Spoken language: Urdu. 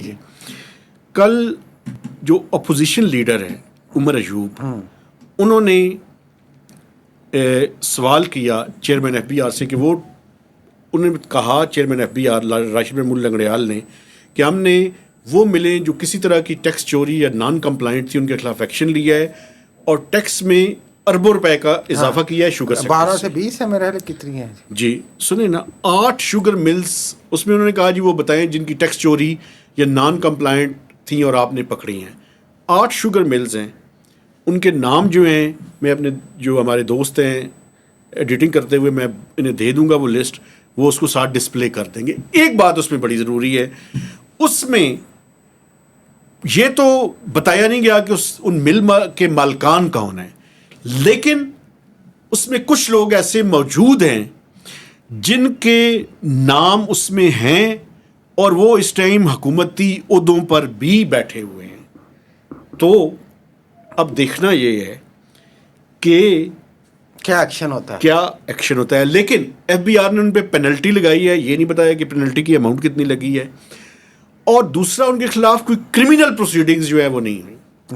جی. کل جو اپوزیشن لیڈر ہیں عمر ایوب, انہوں نے سوال کیا چیئرمین ایف بی آر سے کہ وہ انہوں نے کہا chairman F B R Rashid Mehmood Langrial نے کہ ہم نے وہ ملیں جو کسی طرح کی ٹیکس چوری یا نان کمپلائنٹ تھی ان کے خلاف ایکشن لیا ہے اور ٹیکس میں اربوں روپے کا اضافہ کیا ہے شوگر سیکٹر 12 سے 20 ہے میرے خیال کتنی ہیں جی. سنیں نا 8 شوگر ملز اس میں انہوں نے کہا جی وہ بتائیں جن کی ٹیکس چوری یا نان کمپلائنٹ تھیں اور آپ نے پکڑی ہیں. 8 شوگر ملز ہیں, ان کے نام جو ہیں میں اپنے جو ہمارے دوست ہیں ایڈیٹنگ کرتے ہوئے میں انہیں دے دوں گا وہ لسٹ, وہ اس کو ساتھ ڈسپلے کر دیں گے. ایک بات اس میں بڑی ضروری ہے, اس میں یہ تو بتایا نہیں گیا کہ ان مل کے مالکان کون ہیں, لیکن اس میں کچھ لوگ ایسے موجود ہیں جن کے نام اس میں ہیں اور وہ اس ٹائم حکومتی عہدوں پر بھی بیٹھے ہوئے ہیں. تو اب دیکھنا یہ ہے کہ کیا ایکشن ہوتا ہے. لیکن ایف بی آر نے ان پہ پینلٹی لگائی ہے, یہ نہیں بتایا کہ پینلٹی کی اماؤنٹ کتنی لگی ہے, اور دوسرا ان کے خلاف کوئی کرمنل پروسیڈنگز جو ہے وہ نہیں ہوئی.